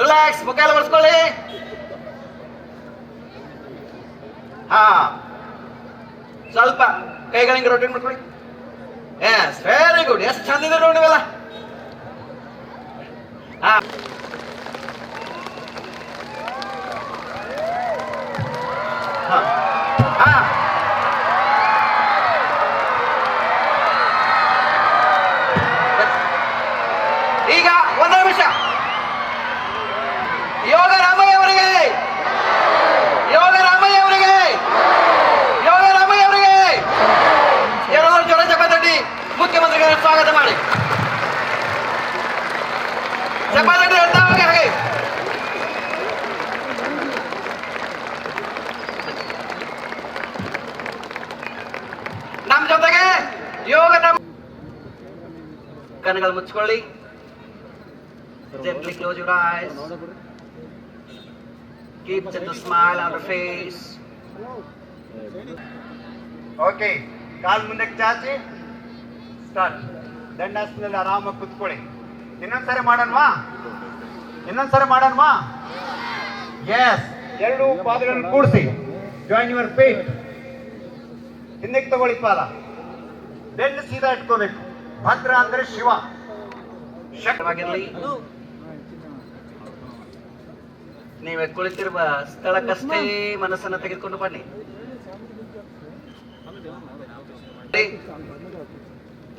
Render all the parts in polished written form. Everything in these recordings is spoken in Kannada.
ರಿಲ್ಯಾಕ್ಸ್, ಮುಖ ಎಲ್ಲ ಒರೆಸ್ಕೊಳ್ಳಿ. ಹಾ, ಸ್ವಲ್ಪ ಕೈಗಳಿಗೆ ರೊಟೇಟ್ ಮಾಡ್ಕೊಳ್ಳಿ. Yes, very good. ಎಷ್ಟು ಚಂದ ಇದೆ ನೋಡಿ ನೀವೆಲ್ಲ. ಹಾ, ಹಾ, ಹಾ. ಈಗ ಒಂದು ನಿಮಿಷ. ಯೋಗ ರಾಮಯ್ಯ ಅವರಿಗೆ, ಯೋಗ ರಾಮಯ್ಯ ಅವರಿಗೆ, ಯೋಗ ರಾಮಯ್ಯ ಅವರಿಗೆ ಎರಡು ಜೋರ ಚಪಾತಡ್ಡಿ ಮುಖ್ಯಮಂತ್ರಿಗಳ ಸ್ವಾಗತ ಮಾಡಿ. ಚಪಾತಡ್ಡಿ ಹೇಳ್ತಾ ಹೋಗಿ ಹಾಗೆ. ನಮ್ಮ ಜೊತೆಗೆ ಯೋಗ ಕಣ್ಣುಗಳು ಮುಚ್ಕೊಳ್ಳಿ. Gently close your eyes. Keep gentle smile on your face. Okay, ಕಾಲ್ ಮುಂದಕ್ಕೆ ಚಾಚಿ ಸ್ಟಾರ್ಟ್. ದಂಡಾಸನದಲ್ಲಿ ಆರಾಮಾಗಿ ಕುತ್ಕೊಳ್ಳಿ. ಇನ್ನೊಂದ್ಸರಿ ಮಾಡೋಣವಾ? ಎಸ್. ಎರಡು ಪಾದಗಳನ್ನು ಕೂಡಿಸಿ. Join your feet. ಹಿಂದಕ್ಕೆ ತಗೊಳ್ಳಿ ಪಾದ. ಬೆನ್ನು ಸೀದಾ ಇಟ್ಕೋಬೇಕು. ಭದ್ರ ಅಂದ್ರೆ ಶಿವ. ಶಕ್ತವಾಗಿರಲಿ. ನೀವೇ ಕುಳಿತಿರುವ ಸ್ಥಳಕ್ಕಷ್ಟೇ ಮನಸ್ಸನ್ನು ತೆಗೆದುಕೊಂಡು ಬನ್ನಿ.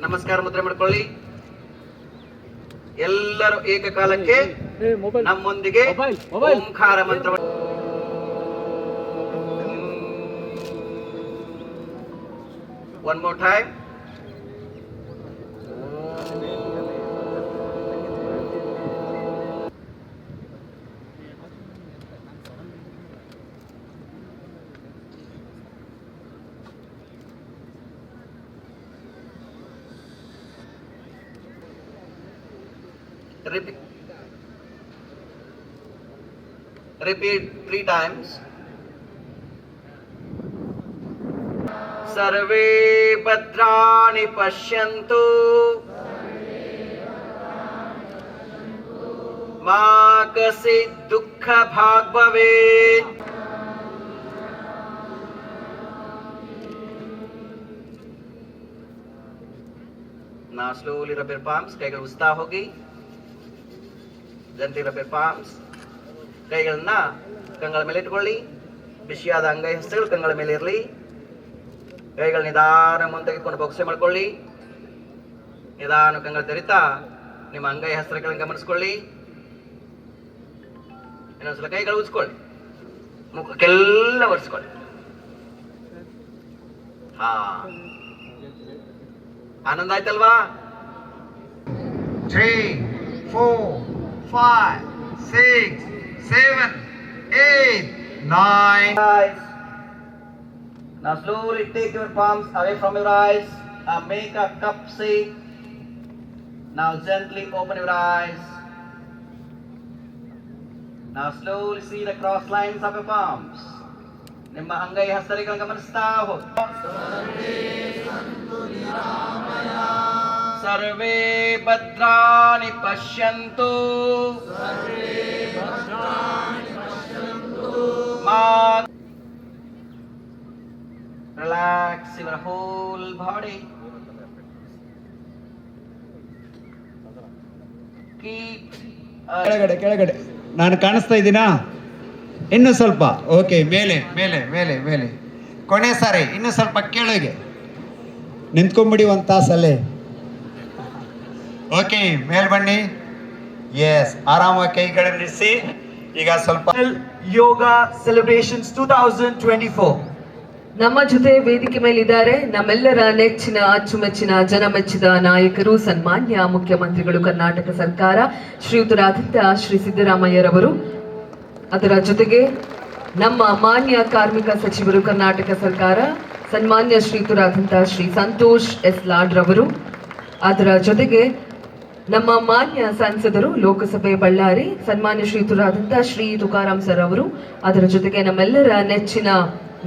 ನಮಸ್ಕಾರ ಮುದ್ರೆ ಮಾಡ್ಕೊಳ್ಳಿ. ಎಲ್ಲರೂ ಏಕಕಾಲಕ್ಕೆ ನಮ್ಮೊಂದಿಗೆ ಓಂಕಾರ ಮಂತ್ರ. One more time. Repeat 3 times. Sarve bhadrani pashyantu ma kasid dukkha bhag bhavet. Now slowly rub your palms. ಕೈಗಳು ಉಸ್ತಾ ಹೋಗಿ. Gently rub your palms. ಕೈಗಳನ್ನ ಕಂಗಳ ಮೇಲೆ ಇಟ್ಕೊಳ್ಳಿ. ಬಿಸಿಯಾದ ಅಂಗೈ ಹಸ್ತಗಳು ಕಂಗಳ ಮೇಲೆ ಇರಲಿ. ಕೈಗಳು ನಿಧಾನ ಮುಂದೆ ತೆಗೆದುಕೊಂಡು ಬೊಕ್ಸೆ ಮಾಡ್ಕೊಳ್ಳಿ. ನಿಧಾನ ಕಂಗಳ ತೆರಿತಾ ನಿಮ್ಮ ಅಂಗೈ ಹಸ್ತಗಳನ್ನು ಗಮನಿಸ್ಕೊಳ್ಳಿ. ಇನ್ನೊಂದ್ಸಲ ಕೈಗಳು ಉಜ್ಕೊಳ್ಳಿ. ಮುಖಕ್ಕೆಲ್ಲ ಒರೆಸ್ಕೊಳ್ಳಿ. ಹಾ, ಆನಂದ ಆಯ್ತಲ್ವಾ? 3, 4, 5, 6, 7, 8, 9. Now slowly take your palms away from your eyes. Make a cup shape. Now gently open your eyes. Now slowly see the cross lines of your palms. ನಿಮ್ಮ ಅಂಗೈ ಹಸ್ತಗಳನ್ನು ಗಮನಿಸ್ತಾ ಹೋಗಿ. ಸರ್ವೇ ಭದ್ರಾಣಿ ಪಶ್ಯಂತು ಮಾ. Relax your whole body. Keep ಕೆಳಗಡೆ ನಾನು ಕಾಣಿಸ್ತಾ ಇದ್ದೀನಾ? ಇನ್ನು ಸ್ವಲ್ಪ. ಓಕೆ, ಮೇಲೆ ಮೇಲೆ ಮೇಲೆ ಮೇಲೆ. ಕೊನೆ ಸಾರಿ ಇನ್ನು ಸ್ವಲ್ಪ ಕೆಳಗೆ ನಿಂತ್ಕೊಂಡ್ಬಿಡಿ ಒಂದು ತಾಸಲ್ಲೇ. ಓಕೆ, ಮೇಲ್ ಬನ್ನಿ. ಎಸ್, ಆರಾಮಾಗಿ ಕೈಗಳನ್ನಿರಿಸಿ. ಈಗ ಸ್ವಲ್ಪ ಯೋಗ ಸೆಲೆಬ್ರೇಷನ್ಸ್ 2024. ನಮ್ಮ ಜೊತೆ ವೇದಿಕೆ ಮೇಲಿದ್ದಾರೆ ನಮ್ಮೆಲ್ಲರ ನೆಚ್ಚಿನ ಅಚ್ಚುಮೆಚ್ಚಿನ ಜನಮೆಚ್ಚಿದ ನಾಯಕರು, ಸನ್ಮಾನ್ಯ ಮುಖ್ಯಮಂತ್ರಿಗಳು ಕರ್ನಾಟಕ ಸರ್ಕಾರ ಶ್ರೀಯುತರಾದಂಥ ಶ್ರೀ ಸಿದ್ದರಾಮಯ್ಯರವರು. ಅದರ ಜೊತೆಗೆ ನಮ್ಮ ಮಾನ್ಯ ಕಾರ್ಮಿಕ ಸಚಿವರು ಕರ್ನಾಟಕ ಸರ್ಕಾರ ಸನ್ಮಾನ್ಯ ಶ್ರೀಯುತರಾದಂಥ ಶ್ರೀ ಸಂತೋಷ್ ಎಸ್ ಲಾಡ್ರವರು. ಅದರ ಜೊತೆಗೆ ನಮ್ಮ ಮಾನ್ಯ ಸಂಸದರು ಲೋಕಸಭೆ ಬಳ್ಳಾರಿ ಸನ್ಮಾನ್ಯ ಶ್ರೀಯುತರಾದಂಥ ಶ್ರೀ ತುಕಾರಾಮ್ ಸರ್ ಅವರು. ಅದರ ಜೊತೆಗೆ ನಮ್ಮೆಲ್ಲರ ನೆಚ್ಚಿನ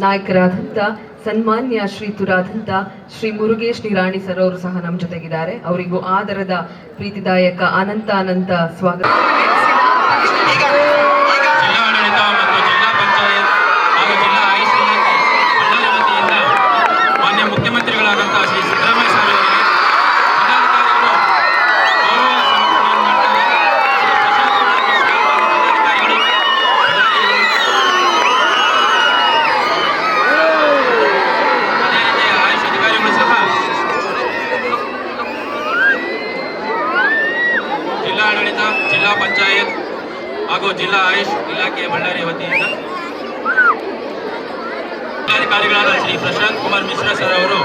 ನಾಯಕರಾದಂಥ ಸನ್ಮಾನ್ಯ ಶ್ರೀಯುತರಾದಂಥ ಶ್ರೀ ಮುರುಗೇಶ್ ನಿರಾಣಿ ಸರ್ ಅವರು ಸಹ ನಮ್ಮ ಜೊತೆಗಿದ್ದಾರೆ. ಅವರಿಗೂ ಆದರದ ಪ್ರೀತಿದಾಯಕ ಅನಂತ ಸ್ವಾಗತ. ಈಗ ಜಿಲ್ಲಾಡಳಿತ ಮತ್ತು ಜಿಲ್ಲಾ ಪಂಚಾಯತ್ ಹಾಗೂ ಜಿಲ್ಲಾ ಆಯುಷ್ ಇಲಾಖೆ ಬಳ್ಳಾರಿ ವತಿಯಿಂದ ಮಾನ್ಯ ಮುಖ್ಯಮಂತ್ರಿಗಳಾದಂತಹ ಶ್ರೀ ಸಿದ್ದರಾಮಯ್ಯ ಸ್ವಾಮಿ ಅವರಿಗೆ ಜಿಲ್ಲಾಧಿಕಾರಿಗಳು ಗೌರವ ಸಮರ್ಪಣೆಯನ್ನು ಮಾಡ್ತಾರೆ. ಶ್ರೀ ಪ್ರಶಾಂತ್ ಕುಮಾರ್ ಮಿಶ್ರಾ ಹಾಗೂ ಜಿಲ್ಲಾಧಿಕಾರಿಗಳು ಅದೇ ರೀತಿ ಆಯುಷ್ ಅಧಿಕಾರಿಗಳು ಸಹ ಜಿಲ್ಲಾಡಳಿತ, ಜಿಲ್ಲಾ ಪಂಚಾಯತ್ ಹಾಗೂ ಜಿಲ್ಲಾ ಆಯುಷ್ ಇಲಾಖೆ ಬಳ್ಳಾರಿ ವತಿಯಿಂದ ಜಿಲ್ಲಾಧಿಕಾರಿಗಳಾದ ಶ್ರೀ ಪ್ರಶಾಂತ್ ಕುಮಾರ್ ಮಿಶ್ರಾ ಸರ್ ಅವರು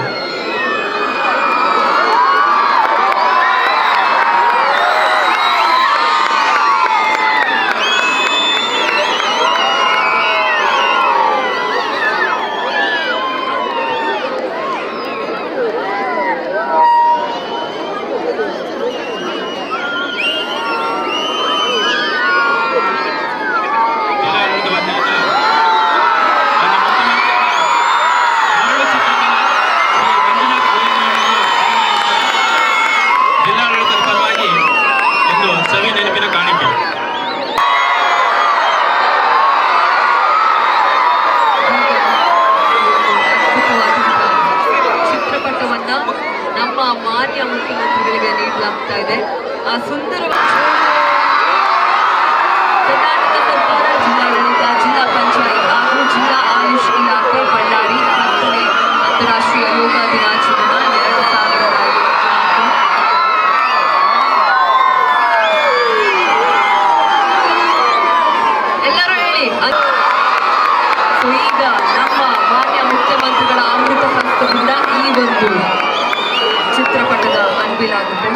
ಜಿಲ್ಲಾಡಳಿತ ವತಿಯಿಂದ ಮಾನ್ಯ ಮುಖ್ಯಮಂತ್ರಿಗಳ ಜಿಲ್ಲಾಡಳಿತದ ಪರವಾಗಿ ಒಂದು ಸವಿ ನೆನಪಿನ ಕಾಣಿಕೆ. ಚಿತ್ರಪಟವನ್ನ ನಮ್ಮ ಮಾನ್ಯ ಮುಖ್ಯಮಂತ್ರಿಗಳಿಗೆ ನೀಡಲಾಗ್ತಾ ಇದೆ. ಆ ಸುಂದರ ಕರ್ನಾಟಕ ಸರ್ಕಾರ, ಜಿಲ್ಲಾಡಳಿತ, ಜಿಲ್ಲಾ ಪಂಚಾಯತ್ ಹಾಗೂ ಜಿಲ್ಲಾ ಆಯುಷ್ ಇಲಾಖೆ ಬಳ್ಳಾರಿ 10ನೇ ಅಂತಾರಾಷ್ಟ್ರೀಯ ಯೋಗ ದಿನಾಚರಣೆ 2024. ಎಲ್ಲರೂ ಹೇಳಿ. ಸೊ ಈಗ ನಮ್ಮ ಮಾನ್ಯ ಮುಖ್ಯಮಂತ್ರಿಗಳ ಅಮೃತ ಹಸ್ತದಿಂದ ಈ ಒಂದು ಚಿತ್ರಪಟದ ಅನ್ವಿಲ್ ಆಗುತ್ತೆ.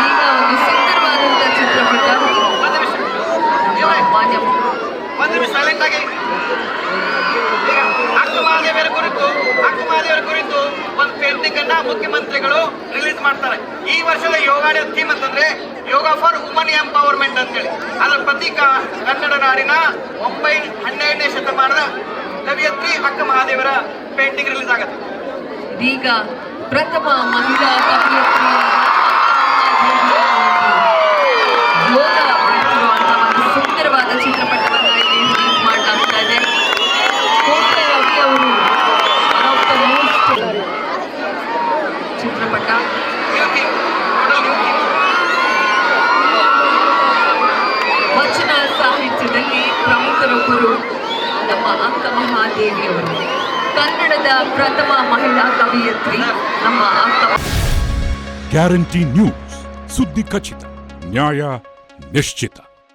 ಈಗ ಒಂದು ಸುಂದರವಾದಂತಹ ಚಿತ್ರಪಟ ನಮ್ಮ ಮಾನ್ಯ ಒಂದು ನಿಮಿಷ ಸೈಲೆಂಟ್ ಆಗಿ. ಈಗ ಅಕ್ಕಮಹಾದೇವಿಯರ ಕುರಿತು ಒಂದು ಪೇಂಟಿಂಗ್ ಅನ್ನ ಮುಖ್ಯಮಂತ್ರಿಗಳು ರಿಲೀಸ್ ಮಾಡ್ತಾರೆ. ಈ ವರ್ಷದ ಯೋಗಾಡೆ ಥೀಮ್ ಅಂತಂದ್ರೆ ಯೋಗ ಫಾರ್ ವುಮನ್ ಎಂಪವರ್ಮೆಂಟ್ ಅಂತೇಳಿ. ಅದರ ಪ್ರತೀಕ ಕನ್ನಡ ನಾಡಿನ 12ನೇ ಶತಮಾನದ ಕವಿಯತ್ರಿ ಅಕ್ಕ ಮಹಾದೇವರ ಪೇಂಟಿಂಗ್ ರಿಲೀಸ್ ಆಗುತ್ತೆ. ಇದೀಗ ಪ್ರಥಮ ಮಹಿಳಾ ಕವಿಯತ್ರಿಯಾದ ಯೋಗ ಮಾಡ್ತಿರುವಂತಹ ಒಂದು ಸುಂದರವಾದ ಚಿತ್ರಪಟವನ್ನ ಇಲ್ಲಿ ರಿಲೀಸ್ ಮಾಡಲಾಗ್ತಾ ಇದೆ. ಕೋಟೆ ರವಿ ಅವರು one of the most ಚಿತ್ರಪಟ. ವಚನ ಸಾಹಿತ್ಯದಲ್ಲಿ ಪ್ರಮುಖರೊಬ್ಬರು ನಮ್ಮ ಅಕ್ಕ ಮಹಾದೇವಿಯವರು. ಕನ್ನಡದ ಪ್ರಥಮ ಮಹಿಳಾ ಕವಿಯತ್ರಿ ನಮ್ಮ ಅಕ್ಕ. ಗ್ಯಾರಂಟಿ ನ್ಯೂಸ್, ಸುದ್ದಿ ಖಚಿತ, ನ್ಯಾಯ ನಿಶ್ಚಿತ.